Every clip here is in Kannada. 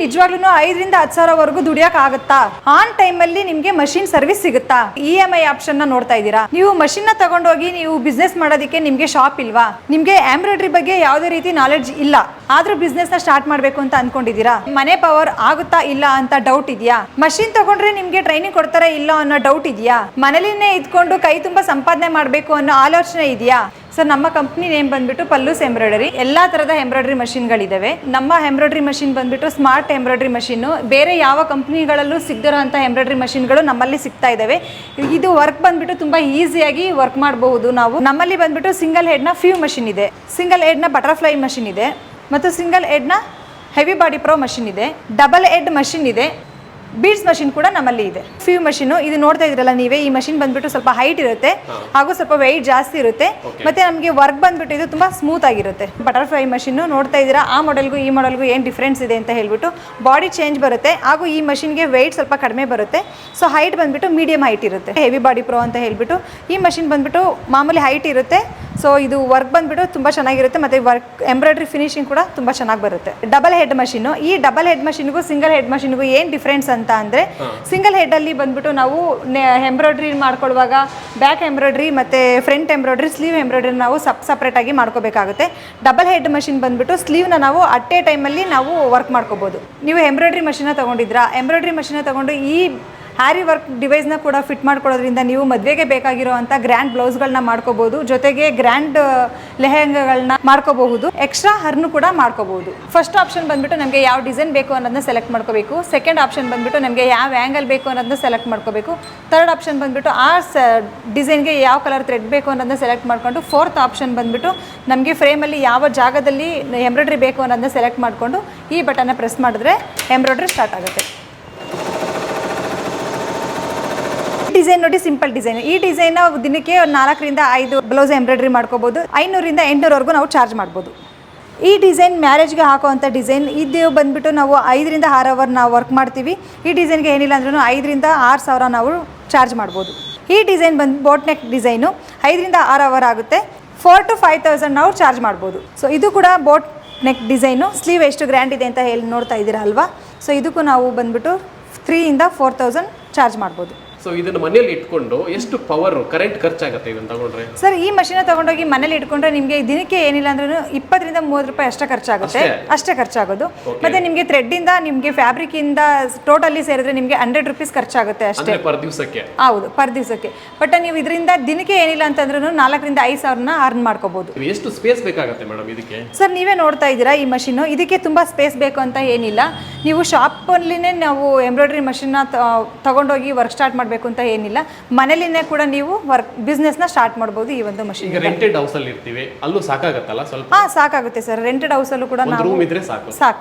ನಿಜವಾಗ್ಲೂ 5 ರಿಂದ 10 ಸಾವಿರವರೆಗೂ ದುಡಿಯಕ್ ಆಗುತ್ತಾ? ಆನ್ ಟೈಮ್ ಅಲ್ಲಿ ನಿಮ್ಗೆ ಮಷಿನ್ ಸರ್ವಿಸ್ ಸಿಗುತ್ತಾ? EMI ಆಪ್ಷನ್ ನ ನೋಡ್ತಾ ಇದ್ದೀರಾ? ನೀವು ಮಷಿನ್ ನ ತಗೊಂಡೋಗಿ ನೀವು ಬಿಸ್ನೆಸ್ ಮಾಡೋದಕ್ಕೆ ನಿಮ್ಗೆ ಶಾಪ್ ಇಲ್ವಾ? ನಿಮ್ಗೆ ಎಂಬ್ರಾಯ್ಡ್ರಿ ಬಗ್ಗೆ ಯಾವುದೇ ರೀತಿ ನಾಲೆಡ್ಜ್ ಇಲ್ಲ, ಆದ್ರೂ ಬಿಸ್ನೆಸ್ ನ ಸ್ಟಾರ್ಟ್ ಮಾಡ್ಬೇಕು ಅಂತ ಅನ್ಕೊಂಡಿದ್ದೀರಾ? ಮನೆ ಪವರ್ ಆಗುತ್ತಾ ಇಲ್ಲ ಅಂತ ಡೌಟ್ ಇದೆಯಾ? ಮಷಿನ್ ತಗೊಂಡ್ರೆ ನಿಮ್ಗೆ ಟ್ರೈನಿಂಗ್ ಕೊಡ್ತಾರಾ ಇಲ್ಲ ಅನ್ನೋ ಡೌಟ್ ಇದೆಯಾ? ಮನೇಲಿನೇ ಇದ್ಕೊಂಡು ಕೈ ತುಂಬಾ ಸಂಪಾದನೆ ಮಾಡ್ಬೇಕು ಅನ್ನೋ ಆಲೋಚನೆ ಇದೆಯಾ? ಸರ್, ನಮ್ಮ ಕಂಪ್ನಿ ನೇಮ್ ಬಂದ್ಬಿಟ್ಟು ಪಲ್ಲೂಸ್ ಎಂಬ್ರಾಯ್ಡರಿ. ಎಲ್ಲಾ ತರದ ಎಂಬ್ರಾಯ್ಡರಿ ಮಷಿನ್ಗಳಿದಾವೆ. ನಮ್ಮ ಎಂಬ್ರಾಯ್ಡರಿ ಮಷಿನ್ ಬಂದ್ಬಿಟ್ಟು ಸ್ಮಾರ್ಟ್ ಎಂಬ್ರಾಯ್ಡರಿ ಮಷಿನ್. ಬೇರೆ ಯಾವ ಕಂಪ್ನಿಗಳಲ್ಲೂ ಸಿಗದಿರೋ ಅಂತ ಎಂಬ್ರಾಯ್ಡರಿ ಮಷಿನ್ಗಳು ನಮ್ಮಲ್ಲಿ ಸಿಗ್ತಾ ಇದಾವೆ. ಇದು ವರ್ಕ್ ಬಂದ್ಬಿಟ್ಟು ತುಂಬಾ ಈಸಿಯಾಗಿ ವರ್ಕ್ ಮಾಡಬಹುದು. ನಾವು ನಮ್ಮಲ್ಲಿ ಬಂದ್ಬಿಟ್ಟು ಸಿಂಗಲ್ ಹೆಡ್ ನ ಫ್ಯೂ ಮಷಿನ್ ಇದೆ, ಸಿಂಗಲ್ ಹೆಡ್ ನ ಬಟರ್ಫ್ಲೈ ಮಷಿನ್ ಇದೆ, ಮತ್ತು ಸಿಂಗಲ್ ಹೆಡ್ ನ ಹೆವಿ ಬಾಡಿ ಪ್ರೋ ಮಷಿನ್ ಇದೆ, ಡಬಲ್ ಹೆಡ್ ಮಷಿನ್ ಇದೆ, ಬೀಡ್ಸ್ ಮಷಿನ್ ಕೂಡ ನಮ್ಮಲ್ಲಿ ಇದೆ. ಫ್ಯೂ ಮಷಿನ್ ಇದು ನೋಡ್ತಾ ಇದ್ರಲ್ಲ ನೀವೇ, ಈ ಮಷಿನ್ ಬಂದ್ಬಿಟ್ಟು ಸ್ವಲ್ಪ ಹೈಟ್ ಇರುತ್ತೆ ಹಾಗೂ ಸ್ವಲ್ಪ ವೆಯ್ಟ್ ಜಾಸ್ತಿ ಇರುತ್ತೆ, ಮತ್ತೆ ನಮಗೆ ವರ್ಕ್ ಬಂದ್ಬಿಟ್ಟು ಇದು ತುಂಬಾ ಸ್ಮೂತ್ ಆಗಿರುತ್ತೆ. ಬಟರ್ಫ್ಲೈ ಮಷಿನ್ ನೋಡ್ತಾ ಇದ್ದೀರಾ, ಆ ಮಾಡೆಲ್ಗೂ ಈ ಮಾಡೆಲ್ಗೂ ಏನು ಡಿಫ್ರೆನ್ಸ್ ಇದೆ ಅಂತ ಹೇಳ್ಬಿಟ್ಟು ಬಾಡಿ ಚೇಂಜ್ ಬರುತ್ತೆ, ಹಾಗೂ ಈ ಮಷಿನ್ಗೆ ವೆಯ್ಟ್ ಸ್ವಲ್ಪ ಕಡಿಮೆ ಬರುತ್ತೆ. ಸೊ ಹೈಟ್ ಬಂದ್ಬಿಟ್ಟು ಮೀಡಿಯಂ ಹೈಟ್ ಇರುತ್ತೆ. ಹೆವಿ ಬಾಡಿ ಪ್ರೋ ಅಂತ ಹೇಳ್ಬಿಟ್ಟು ಈ ಮಷಿನ್ ಬಂದ್ಬಿಟ್ಟು ಮಾಮೂಲಿ ಹೈಟ್ ಇರುತ್ತೆ. ಸೊ ಇದು ವರ್ಕ್ ಬಂದ್ಬಿಟ್ಟು ತುಂಬ ಚೆನ್ನಾಗಿರುತ್ತೆ, ಮತ್ತು ವರ್ಕ್ ಎಂಬ್ರಾಯ್ಡ್ರಿ ಫಿನಿಶಿಂಗ್ ಕೂಡ ತುಂಬ ಚೆನ್ನಾಗಿ ಬರುತ್ತೆ. ಡಬಲ್ ಹೆಡ್ ಮಷಿನು, ಈ ಡಬಲ್ ಹೆಡ್ ಮಷಿನ್ಗೂ ಸಿಂಗಲ್ ಹೆಡ್ ಮಷಿನ್ಗೂ ಏನು ಡಿಫ್ರೆನ್ಸ್ ಅಂತ ಅಂದರೆ, ಸಿಂಗಲ್ ಹೆಡ್ಡಲ್ಲಿ ಬಂದ್ಬಿಟ್ಟು ನಾವು ಎಂಬ್ರಾಯ್ಡ್ರಿ ಮಾಡ್ಕೊಳ್ಳುವಾಗ ಬ್ಯಾಕ್ ಎಂಬ್ರಾಯ್ಡ್ರಿ ಮತ್ತು ಫ್ರಂಟ್ ಎಂಬ್ರಾಯ್ಡ್ರಿ, ಸ್ಲೀವ್ ಎಂಬ್ರಾಯ್ಡ್ರಿ ನಾವು ಸಪ್ರೇಟಾಗಿ ಮಾಡ್ಕೋಬೇಕಾಗುತ್ತೆ. ಡಬಲ್ ಹೆಡ್ ಮಷಿನ್ ಬಂದ್ಬಿಟ್ಟು ಸ್ಲೀವ್ನ ನಾವು ಅಟ್ ಎ ಟೈಮಲ್ಲಿ ನಾವು ವರ್ಕ್ ಮಾಡ್ಕೋಬೋದು. ನೀವು ಎಂಬ್ರಾಯ್ಡ್ರಿ ಮಷಿನ್ನ ತೊಗೊಂಡಿದ್ರಾ, ಎಂಬ್ರಾಯ್ಡ್ರಿ ಮಷಿನ್ನ ತೊಗೊಂಡು ಈ ಹ್ಯಾರಿ ವರ್ಕ್ ಡಿವೈಸ್ನ ಕೂಡ ಫಿಟ್ ಮಾಡ್ಕೊಳ್ಳೋದ್ರಿಂದ ನೀವು ಮದುವೆಗೆ ಬೇಕಾಗಿರೋ ಅಂಥ ಗ್ರ್ಯಾಂಡ್ ಬ್ಲೌಸ್ಗಳನ್ನ ಮಾಡ್ಕೋಬಹುದು, ಜೊತೆಗೆ ಗ್ರ್ಯಾಂಡ್ ಲೆಹೆಂಗಾಗಳನ್ನ ಮಾಡ್ಕೋಬಹುದು, ಎಕ್ಸ್ಟ್ರಾ ಹರ್ನು ಕೂಡ ಮಾಡ್ಕೋಬಹುದು. ಫಸ್ಟ್ ಆಪ್ಷನ್ ಬಂದ್ಬಿಟ್ಟು ನಮಗೆ ಯಾವ ಡಿಸೈನ್ ಬೇಕು ಅನ್ನೋದನ್ನ ಸೆಲೆಕ್ಟ್ ಮಾಡ್ಕೋಬೇಕು. ಸೆಕೆಂಡ್ ಆಪ್ಷನ್ ಬಂದ್ಬಿಟ್ಟು ನಮಗೆ ಯಾವ ಆ್ಯಂಗಲ್ ಬೇಕು ಅನ್ನೋದನ್ನ ಸೆಲೆಕ್ಟ್ ಮಾಡ್ಕೋಬೇಕು. ಥರ್ಡ್ ಆಪ್ಷನ್ ಬಂದ್ಬಿಟ್ಟು ಆ ಡಿಸೈನ್ಗೆ ಯಾವ ಕಲರ್ ಥ್ರೆಡ್ ಬೇಕು ಅನ್ನೋದನ್ನ ಸೆಲೆಕ್ಟ್ ಮಾಡ್ಕೊಂಡು, ಫೋರ್ತ್ ಆಪ್ಷನ್ ಬಂದ್ಬಿಟ್ಟು ನಮಗೆ ಫ್ರೇಮಲ್ಲಿ ಯಾವ ಜಾಗದಲ್ಲಿ ಎಂಬ್ರಾಯ್ಡ್ರಿ ಬೇಕು ಅನ್ನೋದನ್ನ ಸೆಲೆಕ್ಟ್ ಮಾಡಿಕೊಂಡು ಈ ಬಟನ್ನ ಪ್ರೆಸ್ ಮಾಡಿದ್ರೆ ಎಂಬ್ರಾಯ್ಡ್ರಿ ಸ್ಟಾರ್ಟ್ ಆಗುತ್ತೆ. ಡಿಸೈನ್ ನೋಡಿ, ಸಿಂಪಲ್ ಡಿಸೈನ್. ಈ ಡಿಸೈನ್ ದಿನಕ್ಕೆ 4 ರಿಂದ 5 ಬ್ಲೌಸ್ ಎಂಬ್ರಾಯ್ಡ್ರಿ ಮಾಡ್ಕೋಬಹುದು. 500 ರಿಂದ 800ವರೆಗೂ ನಾವು ಚಾರ್ಜ್ ಮಾಡ್ಬೋದು. ಈ ಡಿಸೈನ್ ಮ್ಯಾರೇಜ್ಗೆ ಹಾಕೋವಂಥ ಡಿಸೈನ್. ಇದು ಬಂದ್ಬಿಟ್ಟು ನಾವು 5 ರಿಂದ 6 ಅವರ್ ನಾವು ವರ್ಕ್ ಮಾಡ್ತೀವಿ. ಈ ಡಿಸೈನ್ಗೆ ಏನಿಲ್ಲ ಅಂದ್ರೂ 5 ರಿಂದ 6 ಸಾವಿರ ನಾವು ಚಾರ್ಜ್ ಮಾಡ್ಬೋದು. ಈ ಡಿಸೈನ್ ಬಂದು ಬೋಟ್ ನೆಕ್ ಡಿಸೈನು 5 ರಿಂದ 6 ಅವರ್ ಆಗುತ್ತೆ. 4,000 to 5,000 ನಾವು ಚಾರ್ಜ್ ಮಾಡ್ಬೋದು. ಸೊ ಇದು ಕೂಡ ಬೋಟ್ ನೆಕ್ ಡಿಸೈನು. ಸ್ಲೀವ್ ಎಷ್ಟು ಗ್ರ್ಯಾಂಡ್ ಇದೆ ಅಂತ ಹೇಳಿ ನೋಡ್ತಾ ಇದ್ದೀರಾ ಅಲ್ವಾ. ಸೊ ಇದಕ್ಕೂ ನಾವು ಬಂದ್ಬಿಟ್ಟು 3,000 ರಿಂದ 4,000 ಚಾರ್ಜ್ ಮಾಡ್ಬೋದು. ಸೊ ಇದನ್ನು ಮನೆಯಲ್ಲಿ ಇಟ್ಕೊಂಡು ಎಷ್ಟು ಪವರ್ ಕರೆಂಟ್ ಖರ್ಚಾಗುತ್ತೆ ಇದನ್ನು ತಗೊಂಡ್ರೆ? ಸರ್, ಈ ಮಷಿನ್ ತಗೊಂಡೋಗಿ ಮನೇಲಿ ಇಟ್ಕೊಂಡ್ರೆ ನಿಮಗೆ ದಿನಕ್ಕೆ ಏನಿಲ್ಲ ಅಂದ್ರೂ 20 ರಿಂದ 30 ರೂಪಾಯಿ ಅಷ್ಟೇ ಖರ್ಚಾಗುತ್ತೆ. ಅಷ್ಟೇ ಖರ್ಚಾಗೋದು. ಮತ್ತೆ ನಿಮಗೆ ಥ್ರೆಡ್ ಇಂದ ನಿಮಗೆ ಫ್ಯಾಬ್ರಿಕ್ ಇಂದ ಟೋಟಲಿ ಸೇರಿದ್ರೆ ನಿಮಗೆ 100 ರೂಪೀಸ್ ಖರ್ಚಾಗುತ್ತೆ ಅಷ್ಟೇ ಪರ್ ದಿವಸಕ್ಕೆ. ಹೌದು, ಪರ್ ದಿವಸಕ್ಕೆ. ಬಟ್ ನೀವು ಇದರಿಂದ ದಿನಕ್ಕೆ ಏನಿಲ್ಲ ಅಂತಂದ್ರೂ 4 ರಿಂದ 5 ಸಾವಿರನ ಅರ್ನ್ ಮಾಡ್ಕೋಬಹುದು. ಎಷ್ಟು ಸ್ಪೇಸ್ ಬೇಕಾಗುತ್ತೆ ಮೇಡಮ್ ಇದಕ್ಕೆ? ಸರ್, ನೀವೇ ನೋಡ್ತಾ ಇದ್ದೀರಾ ಈ ಮಷಿನ್. ಇದಕ್ಕೆ ತುಂಬಾ ಸ್ಪೇಸ್ ಬೇಕು ಅಂತ ಏನಿಲ್ಲ. ನೀವು ಶಾಪಲ್ಲಿನೇ ನಾವು ಎಂಬ್ರಾಯ್ಡ್ರಿ ಮಷಿನ್ನ ತಗೊಂಡೋಗಿ ವರ್ಕ್ ಸ್ಟಾರ್ಟ್ ಮಾಡಬೇಕು ಅಂತ ಏನಿಲ್ಲ. ಮನೇಲಿನೇ ಕೂಡ ನೀವು ವರ್ಕ್ ಬಿಸ್ನೆಸ್ ನ ಸ್ಟಾರ್ಟ್ ಮಾಡಬಹುದು ಈ ಒಂದು ಮಷಿನ್. ಈಗ ರೆಂಟೆಡ್ ಹೌಸ್ ಅಲ್ಲಿ ಇರ್ತೀವಿ, ಅಲ್ಲೂ ಸಾಕಾಗುತ್ತಲ್ಲ ಸ್ವಲ್ಪ? ಸಾಕಾಗುತ್ತೆ ಸರ್. ರೆಂಟೆಡ್ ಹೌಸ್ ಅಲ್ಲೂ ಕೂಡ ಒಂದು ರೂಮ್ ಇದ್ರೆ ಸಾಕು.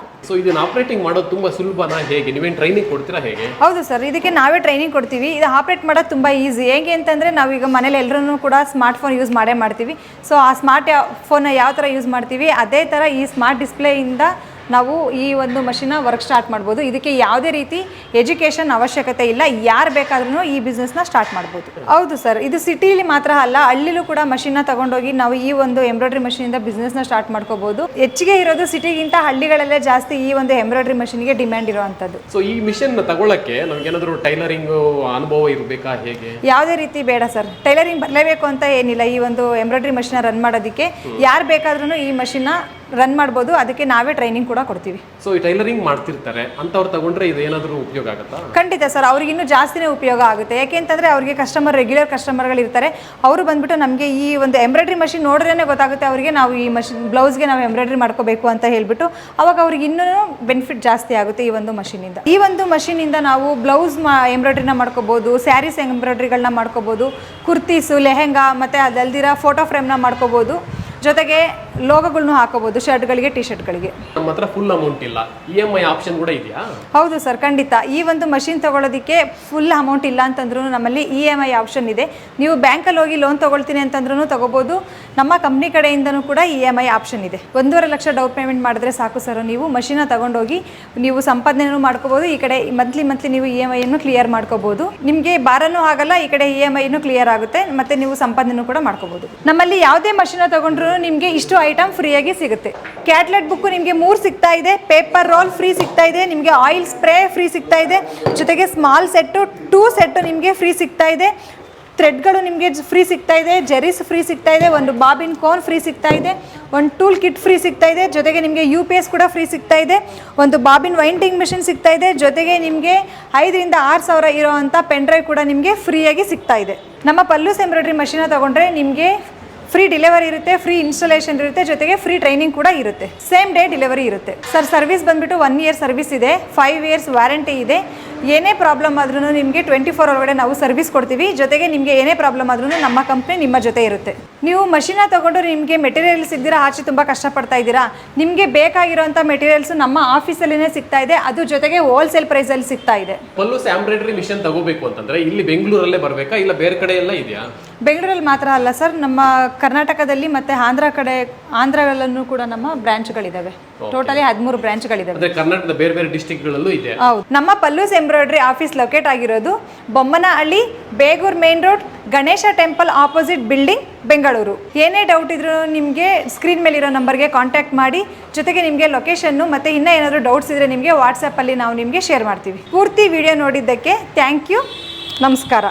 ಸೊ ಇದನ್ನ ಆಪರೇಟಿಂಗ್ ಮಾಡೋದು ತುಂಬಾ ಸುಲಭನಾ ಹೇಗೆ? ನೀವೇನು ಟ್ರೈನಿಂಗ್ ಕೊಡ್ತೀರಾ ಹೇಗೆ? ಹೌದು ಸರ್, ಇದಕ್ಕೆ ನಾವೇ ಟ್ರೈನಿಂಗ್ ಕೊಡ್ತೀವಿ. ಇದು ಆಪರೇಟ್ ಮಾಡೋದು ತುಂಬಾ ಈಸಿ. ಹೇಗೆ ಅಂತಂದ್ರೆ ನಾವೀಗ ಮನೇಲಿ ಎಲ್ಲರೂ ಕೂಡ ಸ್ಮಾರ್ಟ್ ಫೋನ್ ಯೂಸ್ ಮಾಡೇ ಮಾಡ್ತೀವಿ. ಸೊ ಆ ಸ್ಮಾರ್ಟ್ ಫೋನ್ ಯಾವ ತರ ಯೂಸ್ ಮಾಡ್ತೀವಿ ಅದೇ ತರ ಈ ಸ್ಮಾರ್ಟ್ ಡಿಸ್ಪ್ಲೇ ಇಂದ ನಾವು ಈ ಒಂದು ಮಷಿನ್ನ ವರ್ಕ್ ಸ್ಟಾರ್ಟ್ ಮಾಡ್ಬೋದು. ಇದಕ್ಕೆ ಯಾವುದೇ ರೀತಿ ಎಜುಕೇಷನ್ ಅವಶ್ಯಕತೆ ಇಲ್ಲ. ಯಾರು ಬೇಕಾದ್ರೂ ಈ ಬಿಸ್ನೆಸ್ನ ಸ್ಟಾರ್ಟ್ ಮಾಡ್ಬೋದು. ಹೌದು ಸರ್, ಇದು ಸಿಟಿಲಿ ಮಾತ್ರ ಅಲ್ಲ, ಹಳ್ಳಿಲೂ ಕೂಡ ಮಷಿನ್ನ ತಗೊಂಡೋಗಿ ನಾವು ಈ ಒಂದು ಎಂಬ್ರಾಯ್ಡ್ರಿ ಮಷಿನಿಂದ ಬಿಸ್ನೆಸ್ನ ಸ್ಟಾರ್ಟ್ ಮಾಡ್ಕೋಬಹುದು. ಹೆಚ್ಚಿಗೆ ಇರೋದು ಸಿಟಿಗಿಂತ ಹಳ್ಳಿಗಳಲ್ಲೇ ಜಾಸ್ತಿ ಈ ಒಂದು ಎಂಬ್ರಾಯ್ಡ್ರಿ ಮಷಿನ್ಗೆ ಡಿಮ್ಯಾಂಡ್ ಇರುವಂಥದ್ದು. ಸೊ ಈ ಮಿಷನ್ ತಗೊಳ್ಳಕ್ಕೆ ನಮ್ಗೆ ಏನಾದರೂ ಟೈಲರಿಂಗ್ ಅನುಭವ ಇರಬೇಕಾ ಹೇಗೆ? ಯಾವುದೇ ರೀತಿ ಬೇಡ ಸರ್. ಟೈಲರಿಂಗ್ ಬರಲೇಬೇಕು ಅಂತ ಏನಿಲ್ಲ. ಈ ಒಂದು ಎಂಬ್ರಾಯ್ಡ್ರಿ ಮಷಿನ್ನ ರನ್ ಮಾಡೋದಕ್ಕೆ ಯಾರು ಬೇಕಾದ್ರೂ ಈ ಮಷಿನ್ನ ರನ್ ಮಾಡ್ಬೋದು. ಅದಕ್ಕೆ ನಾವೇ ಟ್ರೈನಿಂಗ್ ಕೂಡ ಕೊಡ್ತೀವಿ. ಸೊ ಈ ಟೈಲರಿಂಗ್ ಮಾಡ್ತಿರ್ತಾರೆ ಅಂತವ್ರು ತಗೊಂಡ್ರೆ ಇದು ಏನಾದರೂ ಉಪಯೋಗ ಆಗುತ್ತಾ? ಖಂಡಿತ ಸರ್, ಅವ್ರಿಗೆ ಇನ್ನೂ ಜಾಸ್ತಿನೇ ಉಪಯೋಗ ಆಗುತ್ತೆ. ಯಾಕೆಂತಂದ್ರೆ ಅವ್ರಿಗೆ ರೆಗ್ಯುಲರ್ ಕಸ್ಟಮರ್ಗಳು ಇರ್ತಾರೆ. ಅವರು ಬಂದ್ಬಿಟ್ಟು ನಮಗೆ ಈ ಒಂದು ಎಂಬ್ರಾಯ್ಡ್ರಿ ಮಷಿನ್ ನೋಡ್ರೇನೆ ಗೊತ್ತಾಗುತ್ತೆ ಅವರಿಗೆ ನಾವು ಈ ಮಷಿನ್ ಬ್ಲೌಸ್ಗೆ ನಾವು ಎಂಬ್ರಾಯ್ಡ್ರಿ ಮಾಡ್ಕೋಬೇಕು ಅಂತ ಹೇಳ್ಬಿಟ್ಟು. ಅವಾಗ ಅವ್ರಿಗೆ ಇನ್ನೂ ಬೆನಿಫಿಟ್ ಜಾಸ್ತಿ ಆಗುತ್ತೆ ಈ ಒಂದು ಮಷಿನಿಂದ. ಈ ಒಂದು ಮಷಿನಿಂದ ನಾವು ಬ್ಲೌಸ್ ಎಂಬ್ರಾಯ್ಡ್ರಿನ ಮಾಡ್ಕೋಬಹುದು, ಸ್ಯಾರೀಸ್ ಎಂಬ್ರಾಯ್ಡ್ರಿಗಳನ್ನ ಮಾಡ್ಕೋಬಹುದು, ಕುರ್ತೀಸು, ಲೆಹೆಂಗಾ, ಮತ್ತೆ ಅದಲ್ದಿರ ಫೋಟೋ ಫ್ರೇಮ್ನ ಮಾಡ್ಕೋಬಹುದು. ಜೊತೆಗೆ ಲೋಗೋಗಳನ್ನು ಹಾಕೋಬಹುದು ಶರ್ಟ್ಗಳಿಗೆ, ಟಿ ಶರ್ಟ್ಗಳಿಗೆ. ನಮ್ಮ ಹತ್ರ ಫುಲ್ ಅಮೌಂಟ್ ಇಲ್ಲ, EMI ಆಪ್ಷನ್ ಕೂಡ ಇದೆಯಾ? ಹೌದು ಸರ್, ಖಂಡಿತ. ಈ ಒಂದು ಮಷಿನ್ ತಗೊಳ್ಳೋದಕ್ಕೆ ಫುಲ್ ಅಮೌಂಟ್ ಇಲ್ಲ ಅಂತಂದ್ರೂ ನಮ್ಮಲ್ಲಿ EMI ಆಪ್ಷನ್ ಇದೆ. ನೀವು ಬ್ಯಾಂಕಲ್ಲಿ ಹೋಗಿ ಲೋನ್ ತಗೊಳ್ತೀನಿ ಅಂತಂದ್ರೂ ತಗೋಬಹುದು. ನಮ್ಮ ಕಂಪ್ನಿ ಕಡೆಯಿಂದನೂ ಕೂಡ EMI ಆಪ್ಷನ್ ಇದೆ. 1.5 ಲಕ್ಷ ಡೌನ್ ಪೇಮೆಂಟ್ ಮಾಡಿದ್ರೆ ಸಾಕು ಸರ್. ನೀವು ಮಷಿನ ತಗೊಂಡೋಗಿ ನೀವು ಸಂಪಾದನೆನೂ ಮಾಡ್ಕೋಬಹುದು. ಈ ಕಡೆ ಮಂತ್ಲಿ ನೀವು EMI ಅನ್ನು ಕ್ಲಿಯರ್ ಮಾಡ್ಕೋಬಹುದು. ನಿಮಗೆ ಭಾರನೂ ಆಗಲ್ಲ, ಈ ಕಡೆ EMI ಕ್ಲಿಯರ್ ಆಗುತ್ತೆ, ಮತ್ತೆ ನೀವು ಸಂಪಾದನೆ ಕೂಡ ಮಾಡ್ಕೋಬಹುದು. ನಮ್ಮಲ್ಲಿ ಯಾವುದೇ ಮಷಿನ ತಗೊಂಡ್ರು ನಿಮಗೆ ಇಷ್ಟು ಐಟಮ್ ಫ್ರೀಯಾಗಿ ಸಿಗುತ್ತೆ. ಕ್ಯಾಟ್ಲೆಟ್ ಬುಕ್ ನಿಮಗೆ 3 ಸಿಗ್ತಾ ಇದೆ, ಪೇಪರ್ ರೋಲ್ ಫ್ರೀ ಸಿಗ್ತಾ ಇದೆ, ನಿಮಗೆ ಆಯಿಲ್ ಸ್ಪ್ರೇ ಫ್ರೀ ಸಿಗ್ತಾ ಇದೆ, ಜೊತೆಗೆ ಸ್ಮಾಲ್ ಸೆಟ್ಟು 2 ಸೆಟ್ಟು ನಿಮಗೆ ಫ್ರೀ ಸಿಗ್ತಾ ಇದೆ. ಥ್ರೆಡ್ಗಳು ನಿಮಗೆ ಫ್ರೀ ಸಿಗ್ತಾ ಇದೆ, ಜೆರೀಸ್ ಫ್ರೀ ಸಿಗ್ತಾ ಇದೆ, ಒಂದು ಬಾಬಿನ್ ಕೋನ್ ಫ್ರೀ ಸಿಗ್ತಾ ಇದೆ, ಒಂದು ಟೂಲ್ ಕಿಟ್ ಫ್ರೀ ಸಿಗ್ತಾ ಇದೆ, ಜೊತೆಗೆ ನಿಮಗೆ UPS ಕೂಡ ಫ್ರೀ ಸಿಗ್ತಾ ಇದೆ, ಒಂದು ಬಾಬಿನ್ ವೈಂಡಿಂಗ್ ಮಿಷಿನ್ ಸಿಗ್ತಾ ಇದೆ, ಜೊತೆಗೆ ನಿಮಗೆ 5,000 ರಿಂದ 6,000 ಇರೋವಂಥ ಪೆನ್ ಡ್ರೈವ್ ಕೂಡ ನಿಮಗೆ ಫ್ರೀಯಾಗಿ ಸಿಗ್ತಾ ಇದೆ. ನಮ್ಮ ಪಲ್ಲೂಸ್ ಎಂಬ್ರಾಯ್ಡ್ರಿ ಮಷೀನ ತೊಗೊಂಡ್ರೆ ನಿಮಗೆ ಫ್ರೀ ಡಿಲಿವರಿ ಇರುತ್ತೆ, ಫ್ರೀ ಇನ್ಸ್ಟಾಲೇಷನ್ ಇರುತ್ತೆ, ಜೊತೆಗೆ ಫ್ರೀ ಟ್ರೈನಿಂಗ್ ಕೂಡ ಇರುತ್ತೆ, ಸೇಮ್ ಡೇ ಡೆಲಿವರಿ ಇರುತ್ತೆ. ಸರ್ ಸರ್ವಿಸ್ ಬಂದುಬಿಟ್ಟು 1 ಇಯರ್ ಸರ್ವಿಸ್ ಇದೆ, 5 ಇಯರ್ಸ್ ವ್ಯಾರಂಟಿ ಇದೆ. ಏನೇ ಪ್ರಾಬ್ಲಮ್ ಆದ್ರೂ ನಿಮಗೆ 24 ಒಳಗಡೆ ನಾವು ಸರ್ವಿಸ್ ಕೊಡ್ತೀವಿ. ಜೊತೆಗೆ ನಿಮಗೆ ಏನೇ ಪ್ರಾಬ್ಲಮ್ ಆದ್ರೂ ನಮ್ಮ ಕಂಪ್ನಿ ನಿಮ್ಮ ಜೊತೆ ಇರುತ್ತೆ. ನೀವು ಮಷೀನ ತೊಗೊಂಡು ನಿಮಗೆ ಮೆಟೀರಿಯಲ್ಸ್ ಇದ್ದೀರಾ, ಆಚೆ ತುಂಬ ಕಷ್ಟಪಡ್ತಾ ಇದ್ದೀರಾ, ನಿಮಗೆ ಬೇಕಾಗಿರೋಂಥ ಮೆಟೀರಿಯಲ್ಸ್ ನಮ್ಮ ಆಫೀಸಲ್ಲೇ ಸಿಗ್ತಾ ಇದೆ, ಅದು ಜೊತೆಗೆ ಹೋಲ್ಸೇಲ್ ಪ್ರೈಸಲ್ಲಿ ಸಿಗ್ತಾ ಇದೆ. ಪಲ್ಲೂಸ್ ಎಂಬ್ರಾಯ್ಡ್ರಿ ಮಿಷನ್ ತಗೋಬೇಕು ಅಂತಂದ್ರೆ ಇಲ್ಲಿ ಬೆಂಗಳೂರಲ್ಲೇ ಬರಬೇಕಾ ಇಲ್ಲ ಬೇರೆ ಕಡೆ ಎಲ್ಲ ಇದೆಯಾ? ಬೆಂಗಳೂರಲ್ಲಿ ಮಾತ್ರ ಅಲ್ಲ ಸರ್, ನಮ್ಮ ಕರ್ನಾಟಕದಲ್ಲಿ ಮತ್ತು ಆಂಧ್ರಗಳಲ್ಲೂ ಕೂಡ ನಮ್ಮ ಬ್ರಾಂಚ್ಗಳಿದ್ದಾವೆ. ಟೋಟಲಿ 13 ಬ್ರಾಂಚ್ಗಳಿದ್ದಾವೆ. ಅಂದ್ರೆ ಕರ್ನಾಟಕದ ಬೇರೆ ಬೇರೆ ಡಿಸ್ಟ್ರಿಕ್ಟ್ಗಳಲ್ಲೂ ಇದೆ. ಹೌದು. ನಮ್ಮ ಪಲ್ಲೂಸ್ ಎಂಬ್ರಾಯ್ಡ್ರಿ ಆಫೀಸ್ ಲೊಕೇಟ್ ಆಗಿರೋದು Bommanahalli, Begur main road, Ganesha temple opposite building, Bengaluru. ಏನೇ ಡೌಟ್ ಇದ್ರೂ ನಿಮಗೆ ಸ್ಕ್ರೀನ್ ಮೇಲಿರೋ ನಂಬರ್ಗೆ ಕಾಂಟ್ಯಾಕ್ಟ್ ಮಾಡಿ. ಜೊತೆಗೆ ನಿಮಗೆ ಲೊಕೇಶನ್ನು ಮತ್ತು ಇನ್ನೂ ಏನಾದರೂ ಡೌಟ್ಸ್ ಇದ್ದರೆ ನಿಮಗೆ ವಾಟ್ಸಪ್ಪಲ್ಲಿ ನಾವು ನಿಮಗೆ ಶೇರ್ ಮಾಡ್ತೀವಿ. ಪೂರ್ತಿ ವಿಡಿಯೋ ನೋಡಿದ್ದಕ್ಕೆ ಥ್ಯಾಂಕ್ ಯು. ನಮಸ್ಕಾರ.